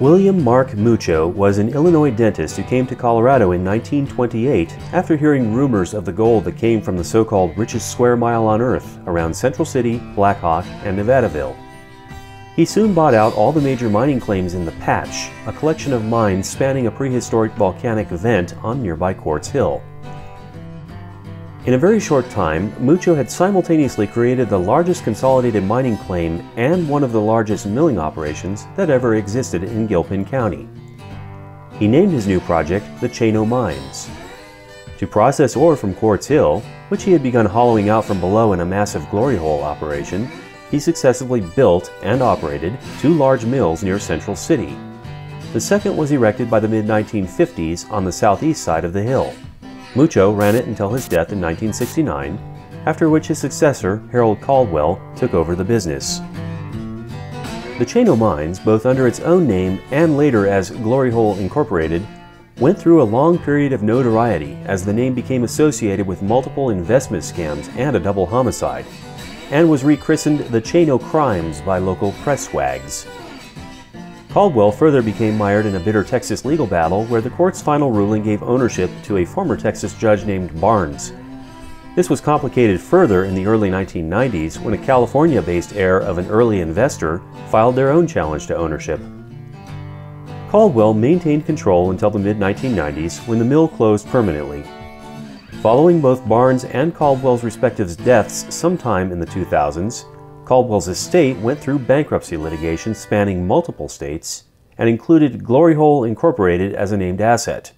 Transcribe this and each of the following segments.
William Mark Muchow was an Illinois dentist who came to Colorado in 1928 after hearing rumors of the gold that came from the so-called richest square mile on Earth around Central City, Black Hawk, and Nevadaville. He soon bought out all the major mining claims in the Patch, a collection of mines spanning a prehistoric volcanic vent on nearby Quartz Hill. In a very short time, Muchow had simultaneously created the largest consolidated mining claim and one of the largest milling operations that ever existed in Gilpin County. He named his new project the Chano Mines. To process ore from Quartz Hill, which he had begun hollowing out from below in a massive glory hole operation, he successively built and operated 2 large mills near Central City. The second was erected by the mid-1950s on the southeast side of the hill. Muchow ran it until his death in 1969, after which his successor, Harold Caldwell, took over the business. The Chano Mines, both under its own name and later as Glory Hole Incorporated, went through a long period of notoriety as the name became associated with multiple investment scams and a double homicide, and was rechristened the Chano Crimes by local press wags. Caldwell further became mired in a bitter Texas legal battle where the court's final ruling gave ownership to a former Texas judge named Barnes. This was complicated further in the early 1990s when a California-based heir of an early investor filed their own challenge to ownership. Caldwell maintained control until the mid-1990s when the mill closed permanently. Following both Barnes and Caldwell's respective deaths sometime in the 2000s, Caldwell's estate went through bankruptcy litigation spanning multiple states and included Glory Hole Incorporated as a named asset.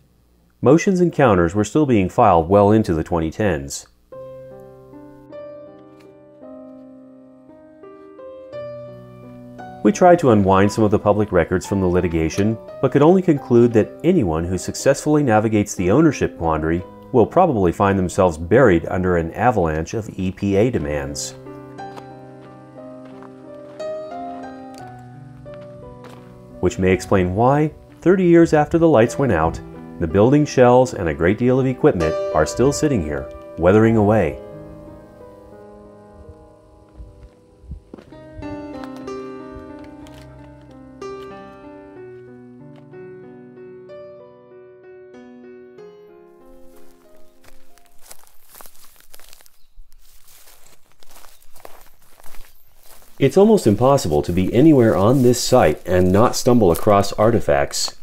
Motions and counters were still being filed well into the 2010s. We tried to unwind some of the public records from the litigation, but could only conclude that anyone who successfully navigates the ownership quandary will probably find themselves buried under an avalanche of EPA demands. Which may explain why, 30 years after the lights went out, the building shells and a great deal of equipment are still sitting here, weathering away. It's almost impossible to be anywhere on this site and not stumble across artifacts.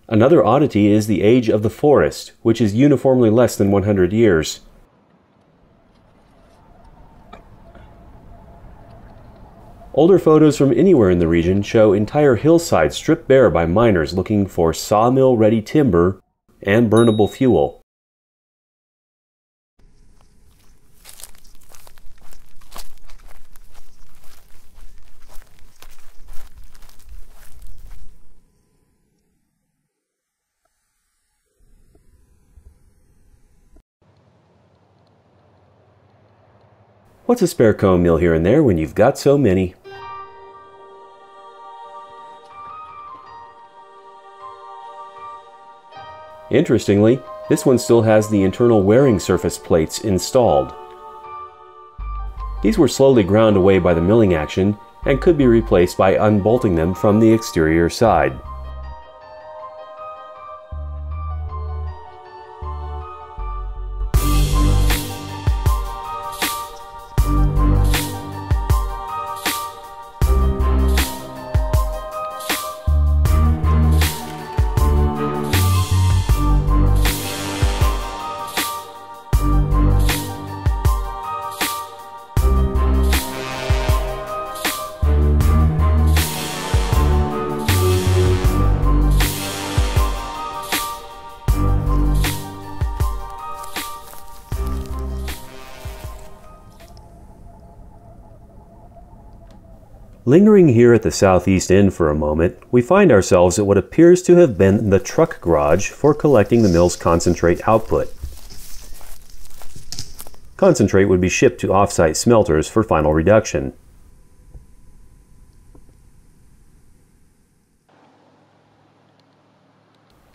Another oddity is the age of the forest, which is uniformly less than 100 years. Older photos from anywhere in the region show entire hillsides stripped bare by miners looking for sawmill-ready timber and burnable fuel. What's a spare cone mill here and there when you've got so many? Interestingly, this one still has the internal wearing surface plates installed. These were slowly ground away by the milling action and could be replaced by unbolting them from the exterior side. Lingering here at the southeast end for a moment, we find ourselves at what appears to have been the truck garage for collecting the mill's concentrate output. Concentrate would be shipped to off-site smelters for final reduction.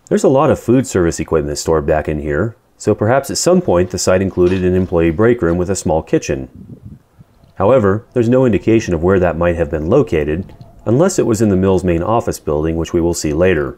There's a lot of food service equipment stored back in here, so perhaps at some point the site included an employee break room with a small kitchen. However, there's no indication of where that might have been located, unless it was in the mill's main office building, which we will see later.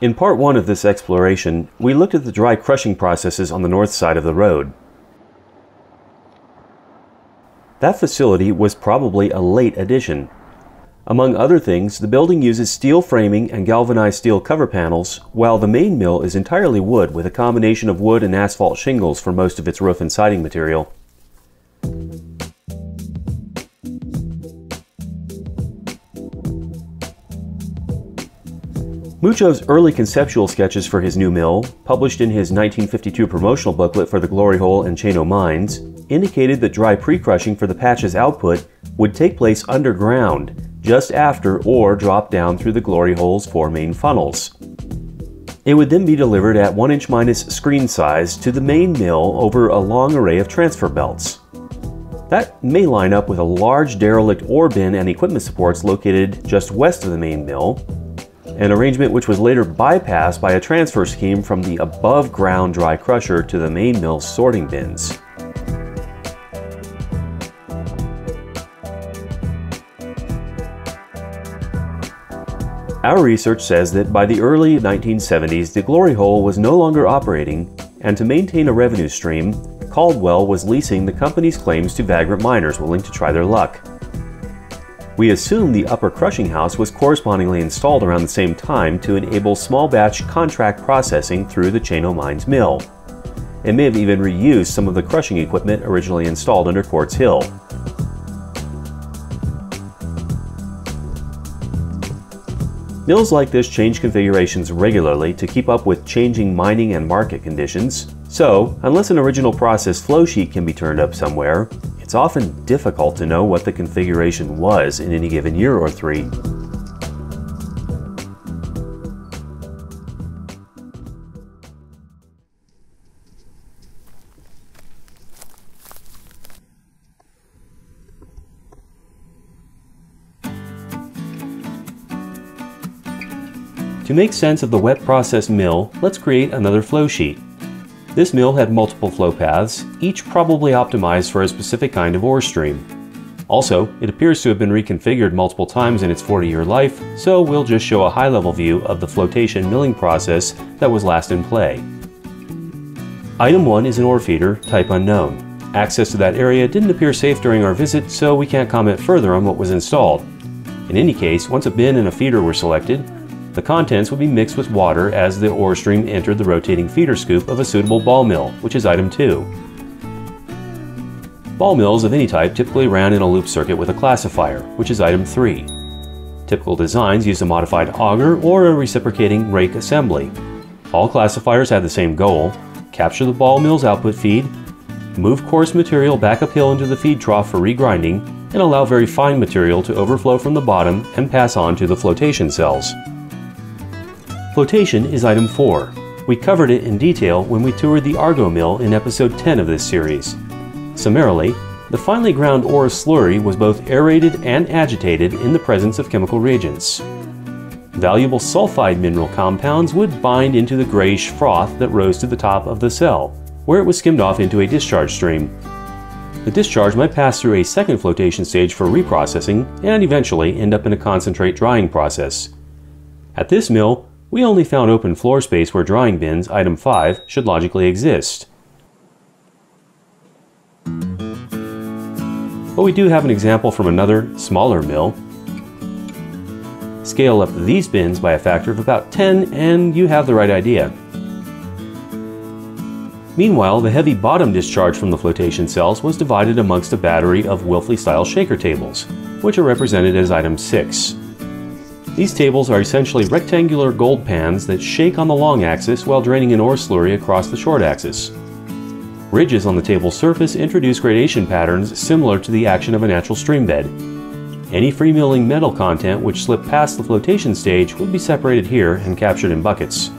In part 1 of this exploration, we looked at the dry crushing processes on the north side of the road. That facility was probably a late addition. Among other things, the building uses steel framing and galvanized steel cover panels, while the main mill is entirely wood with a combination of wood and asphalt shingles for most of its roof and siding material. Muchow's early conceptual sketches for his new mill, published in his 1952 promotional booklet for the Glory Hole and Chano mines, indicated that dry precrushing for the patch's output would take place underground, just after ore dropped down through the Glory Hole's 4 main funnels. It would then be delivered at 1" minus screen size to the main mill over a long array of transfer belts. That may line up with a large derelict ore bin and equipment supports located just west of the main mill, an arrangement which was later bypassed by a transfer scheme from the above-ground dry crusher to the main mill's sorting bins. Our research says that by the early 1970s, the Glory Hole was no longer operating, and to maintain a revenue stream, Caldwell was leasing the company's claims to vagrant miners willing to try their luck. We assume the upper crushing house was correspondingly installed around the same time to enable small batch contract processing through the Chano Mines mill. It may have even reused some of the crushing equipment originally installed under Quartz Hill. Mills like this change configurations regularly to keep up with changing mining and market conditions, so unless an original process flow sheet can be turned up somewhere, it's often difficult to know what the configuration was in any given year or three. To make sense of the wet process mill, let's create another flow sheet. This mill had multiple flow paths, each probably optimized for a specific kind of ore stream. Also, it appears to have been reconfigured multiple times in its 40-year life, so we'll just show a high-level view of the flotation milling process that was last in play. Item 1 is an ore feeder, type unknown. Access to that area didn't appear safe during our visit, so we can't comment further on what was installed. In any case, once a bin and a feeder were selected, the contents would be mixed with water as the ore stream entered the rotating feeder scoop of a suitable ball mill, which is item 2. Ball mills of any type typically ran in a loop circuit with a classifier, which is item 3. Typical designs used a modified auger or a reciprocating rake assembly. All classifiers had the same goal: capture the ball mill's output feed, move coarse material back uphill into the feed trough for regrinding, and allow very fine material to overflow from the bottom and pass on to the flotation cells. Flotation is item 4. We covered it in detail when we toured the Argo mill in episode 10 of this series. Summarily, the finely ground ore slurry was both aerated and agitated in the presence of chemical reagents. Valuable sulfide mineral compounds would bind into the grayish froth that rose to the top of the cell, where it was skimmed off into a discharge stream. The discharge might pass through a second flotation stage for reprocessing and eventually end up in a concentrate drying process. At this mill, we only found open floor space where drying bins, item 5, should logically exist. But we do have an example from another, smaller mill. Scale up these bins by a factor of about 10 and you have the right idea. Meanwhile, the heavy bottom discharge from the flotation cells was divided amongst a battery of Wilfley-style shaker tables, which are represented as item 6. These tables are essentially rectangular gold pans that shake on the long axis while draining an ore slurry across the short axis. Ridges on the table's surface introduce gradation patterns similar to the action of a natural stream bed. Any free-milling metal content which slipped past the flotation stage would be separated here and captured in buckets.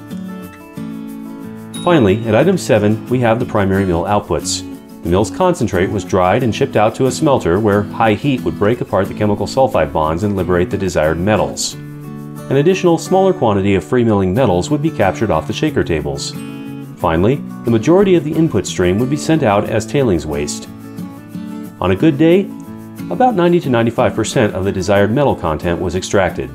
Finally, at item 7, we have the primary mill outputs. The mill's concentrate was dried and shipped out to a smelter where high heat would break apart the chemical sulfide bonds and liberate the desired metals. An additional smaller quantity of free-milling metals would be captured off the shaker tables. Finally, the majority of the input stream would be sent out as tailings waste. On a good day, about 90 to 95% of the desired metal content was extracted.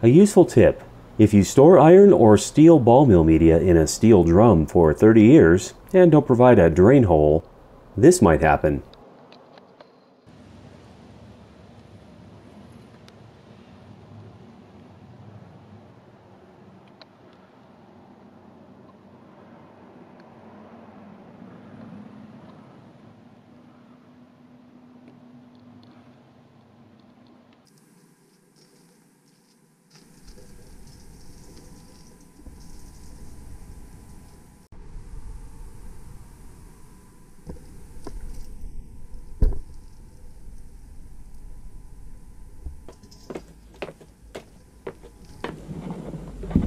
A useful tip: if you store iron or steel ball mill media in a steel drum for 30 years and don't provide a drain hole, this might happen.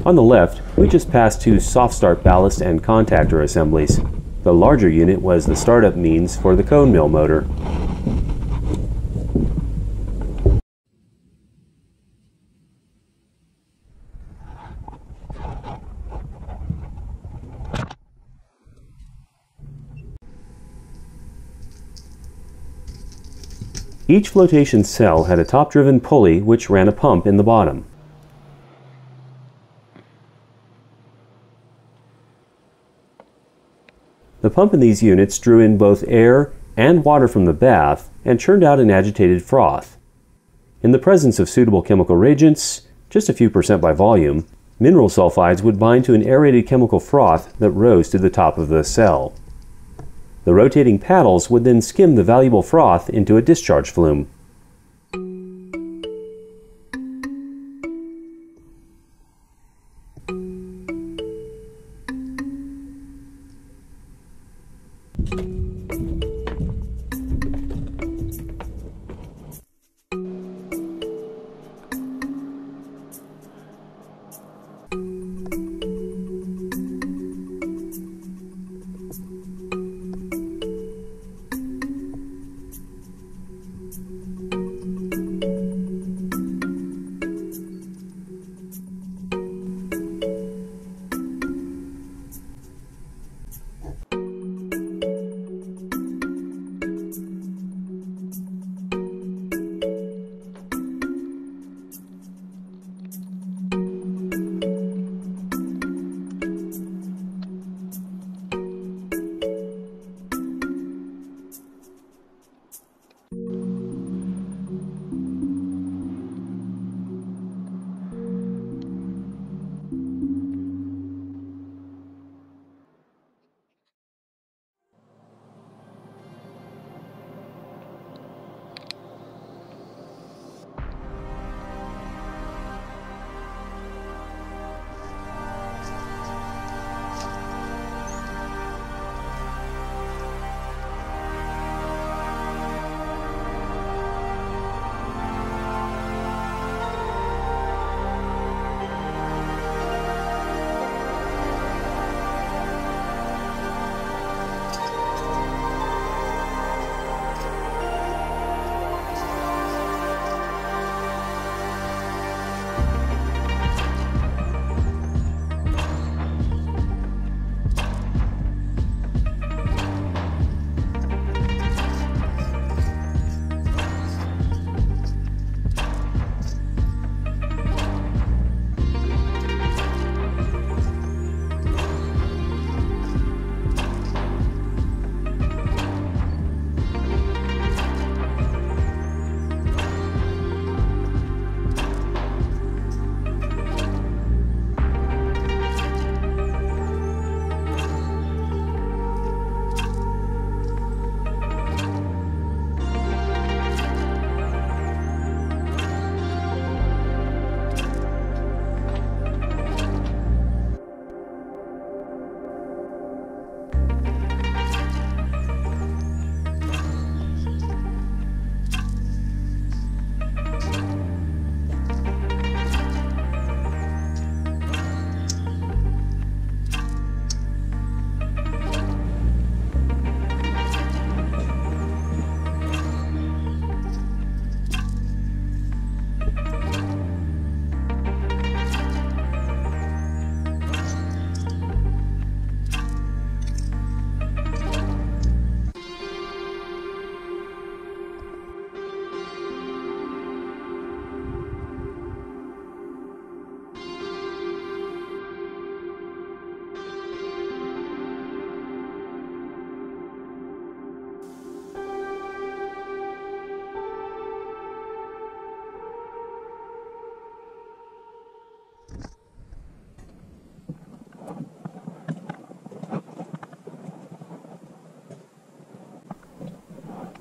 On the left, we just passed two soft start ballast and contactor assemblies. The larger unit was the startup means for the cone mill motor. Each flotation cell had a top-driven pulley which ran a pump in the bottom. The pump in these units drew in both air and water from the bath and churned out an agitated froth. In the presence of suitable chemical reagents, just a few % by volume, mineral sulfides would bind to an aerated chemical froth that rose to the top of the cell. The rotating paddles would then skim the valuable froth into a discharge flume.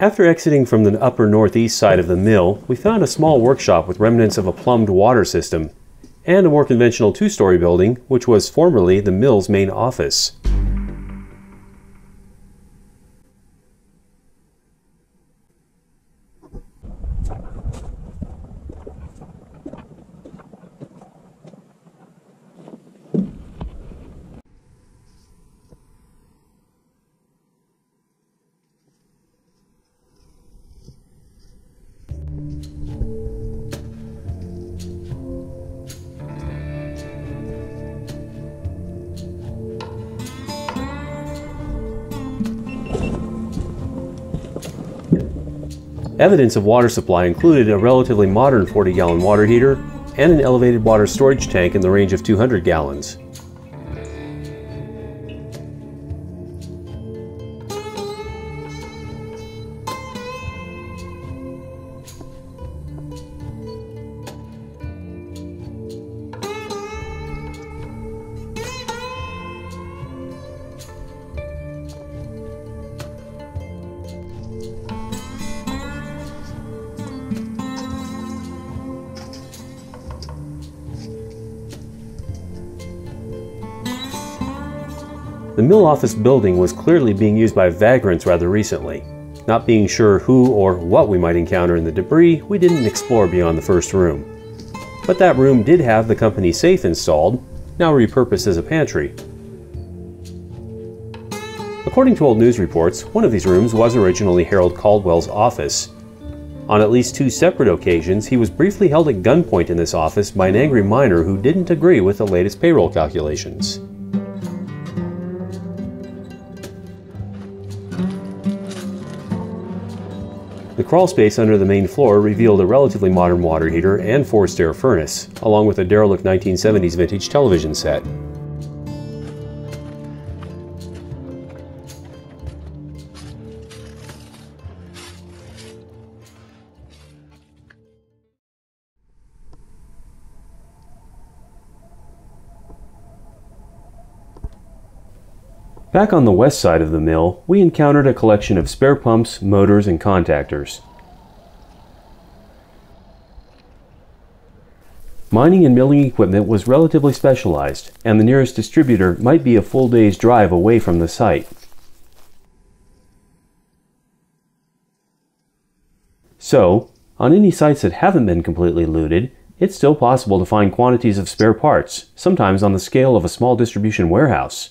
After exiting from the upper northeast side of the mill, we found a small workshop with remnants of a plumbed water system, and a more conventional two-story building, which was formerly the mill's main office. Evidence of water supply included a relatively modern 40-gallon water heater and an elevated water storage tank in the range of 200 gallons. The mill office building was clearly being used by vagrants rather recently. Not being sure who or what we might encounter in the debris, we didn't explore beyond the first room. But that room did have the company safe installed, now repurposed as a pantry. According to old news reports, one of these rooms was originally Harold Caldwell's office. On at least 2 separate occasions, he was briefly held at gunpoint in this office by an angry miner who didn't agree with the latest payroll calculations. The crawl space under the main floor revealed a relatively modern water heater and forced air furnace, along with a derelict 1970s vintage television set. Back on the west side of the mill, we encountered a collection of spare pumps, motors, and contactors. Mining and milling equipment was relatively specialized, and the nearest distributor might be a full day's drive away from the site. So, on any sites that haven't been completely looted, it's still possible to find quantities of spare parts, sometimes on the scale of a small distribution warehouse.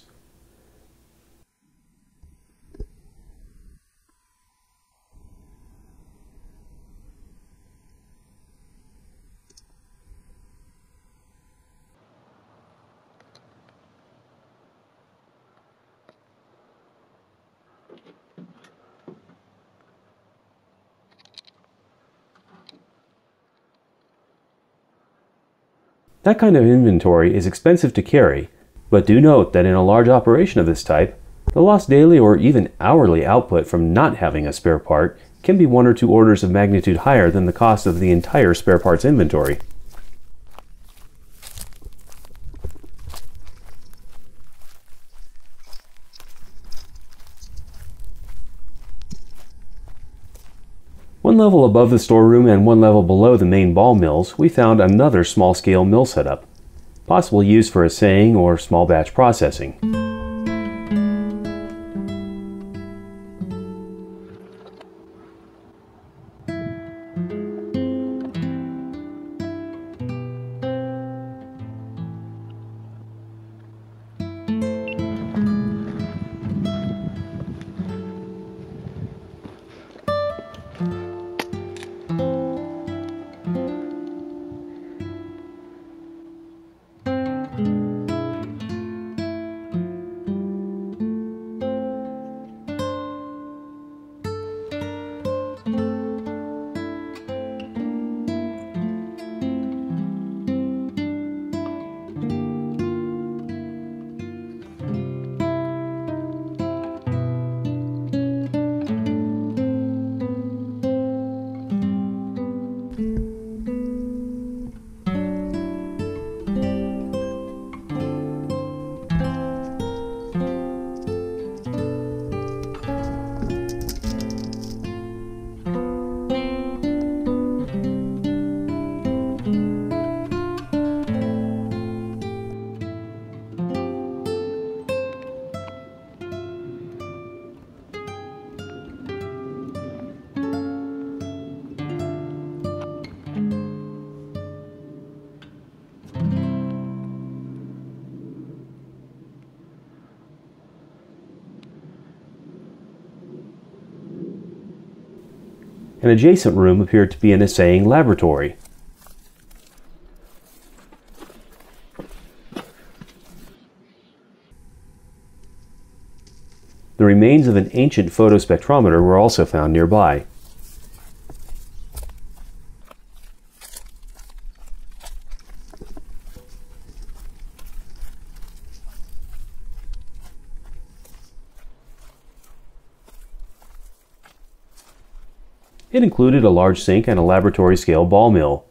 That kind of inventory is expensive to carry, but do note that in a large operation of this type, the lost daily or even hourly output from not having a spare part can be 1 or 2 orders of magnitude higher than the cost of the entire spare parts inventory. One level above the storeroom and 1 level below the main ball mills, we found another small-scale mill setup, possibly used for assaying or small batch processing. An adjacent room appeared to be an assaying laboratory. The remains of an ancient photospectrometer were also found nearby. It included a large sink and a laboratory-scale ball mill.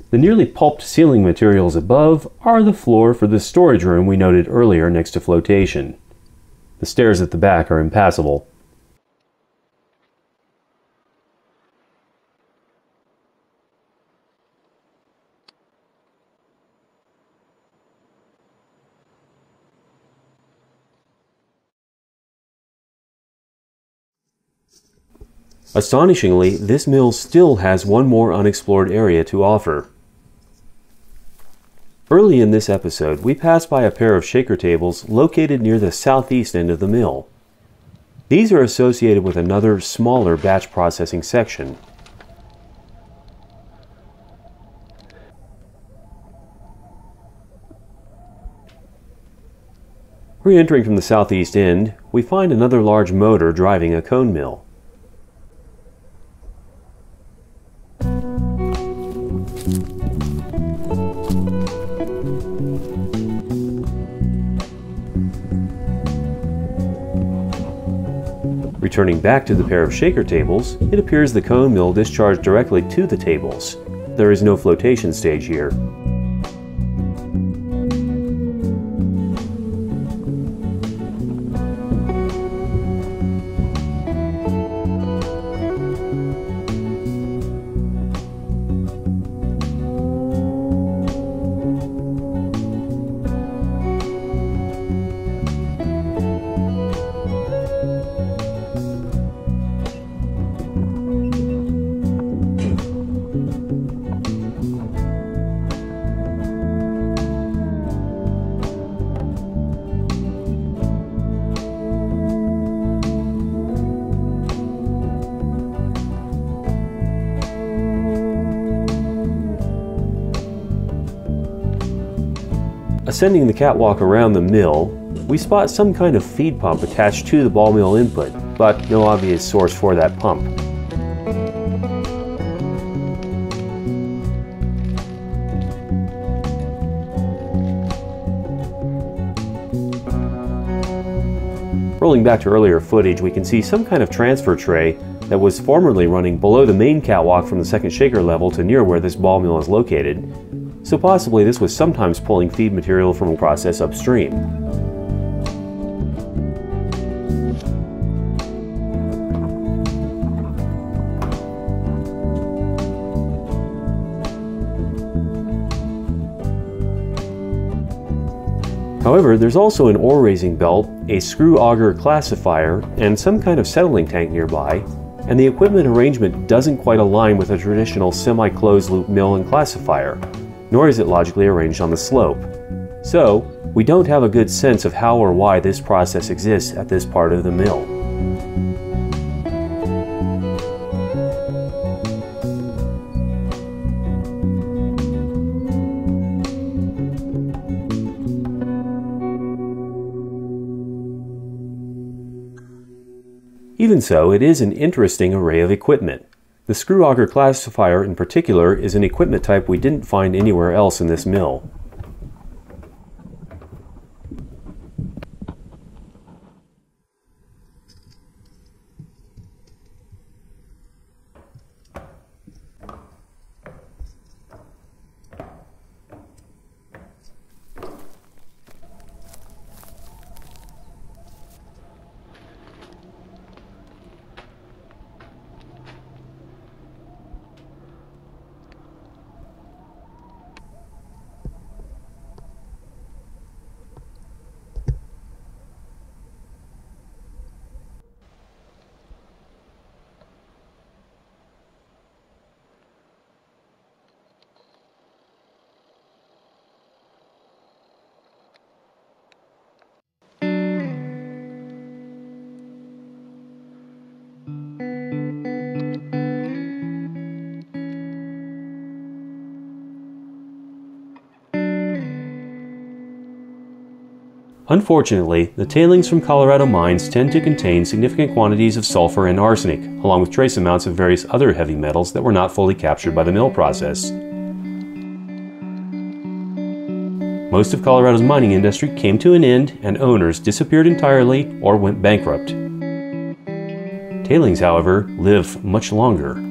The nearly pulped ceiling materials above are the floor for the storage room we noted earlier next to flotation. The stairs at the back are impassable. Astonishingly, this mill still has one more unexplored area to offer. Early in this episode, we passed by a pair of shaker tables located near the southeast end of the mill. These are associated with another, smaller batch processing section. Re-entering from the southeast end, we find another large motor driving a cone mill. Returning back to the pair of shaker tables, it appears the cone mill discharged directly to the tables. There is no flotation stage here. Ascending the catwalk around the mill, we spot some kind of feed pump attached to the ball mill input, but no obvious source for that pump. Rolling back to earlier footage, we can see some kind of transfer tray that was formerly running below the main catwalk from the second shaker level to near where this ball mill is located. So possibly this was sometimes pulling feed material from a process upstream. However, there's also an ore raising belt, a screw auger classifier, and some kind of settling tank nearby, and the equipment arrangement doesn't quite align with a traditional semi-closed loop mill and classifier, nor is it logically arranged on the slope. So, we don't have a good sense of how or why this process exists at this part of the mill. Even so, it is an interesting array of equipment. The screw auger classifier in particular is an equipment type we didn't find anywhere else in this mill. Unfortunately, the tailings from Colorado mines tend to contain significant quantities of sulfur and arsenic, along with trace amounts of various other heavy metals that were not fully captured by the mill process. Most of Colorado's mining industry came to an end, and owners disappeared entirely or went bankrupt. Tailings, however, live much longer.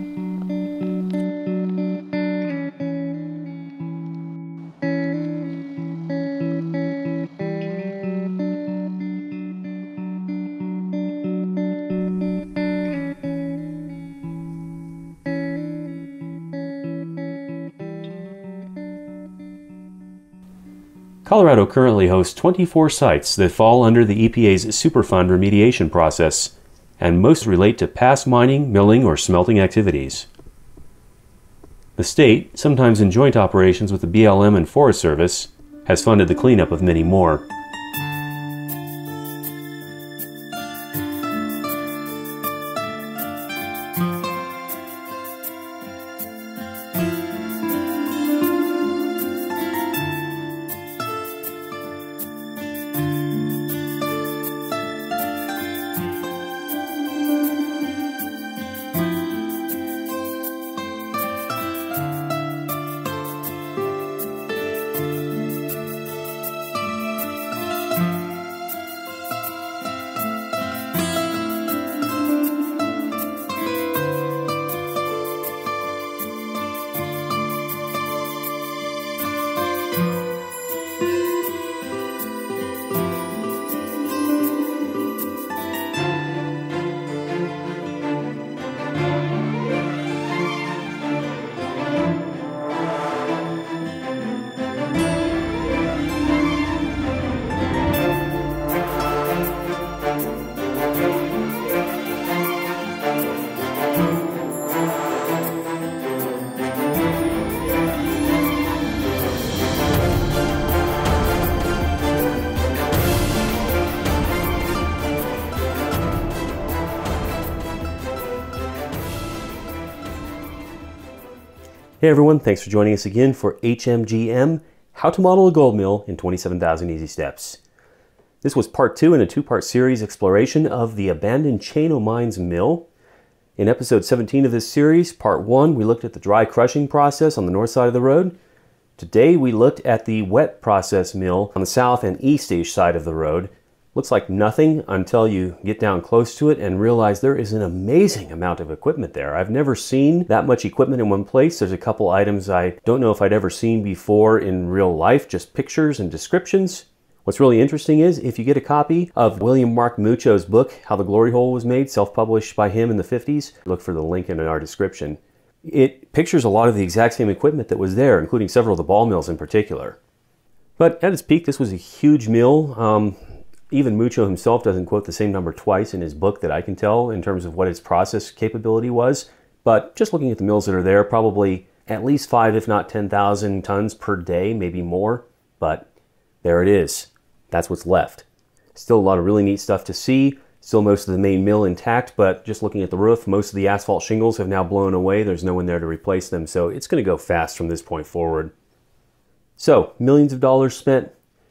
Colorado currently hosts 24 sites that fall under the EPA's Superfund remediation process, and most relate to past mining, milling, or smelting activities. The state, sometimes in joint operations with the BLM and Forest Service, has funded the cleanup of many more. Hey everyone, thanks for joining us again for HMGM, How to Model a Gold Mill in 27,000 Easy Steps. This was part 2 in a 2-part series exploration of the abandoned Chano Mines mill. In episode 17 of this series, part 1, we looked at the dry crushing process on the north side of the road. Today we looked at the wet process mill on the south and east-ish side of the road. Looks like nothing until you get down close to it and realize there is an amazing amount of equipment there. I've never seen that much equipment in one place. There's a couple items I don't know if I'd ever seen before in real life, just pictures and descriptions. What's really interesting is if you get a copy of William Mark Muchow's book, How the Glory Hole Was Made, self-published by him in the 50s, look for the link in our description. It pictures a lot of the exact same equipment that was there, including several of the ball mills in particular. But at its peak, this was a huge mill. Even Muchow himself doesn't quote the same number twice in his book that I can tell in terms of what its process capability was. But just looking at the mills that are there, probably at least 5, if not 10,000 tons per day, maybe more. But there it is. That's what's left. Still a lot of really neat stuff to see. Still most of the main mill intact, but just looking at the roof, most of the asphalt shingles have now blown away. There's no one there to replace them, so it's going to go fast from this point forward. So, millions of dollars spent.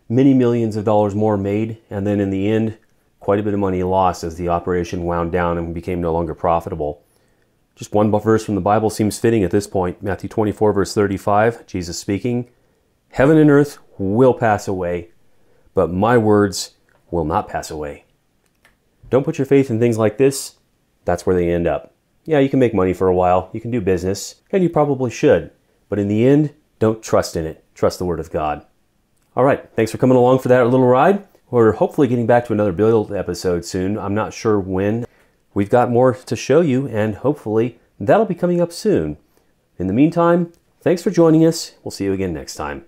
Many millions of dollars more made, and then in the end, quite a bit of money lost as the operation wound down and became no longer profitable. Just one verse from the Bible seems fitting at this point. Matthew 24, verse 35, Jesus speaking, "Heaven and earth will pass away, but my words will not pass away." Don't put your faith in things like this. That's where they end up. Yeah, you can make money for a while, you can do business, and you probably should. But in the end, don't trust in it. Trust the Word of God. All right, thanks for coming along for that little ride. We're hopefully getting back to another build episode soon. I'm not sure when. We've got more to show you, and hopefully that'll be coming up soon. In the meantime, thanks for joining us. We'll see you again next time.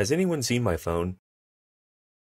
Has anyone seen my phone?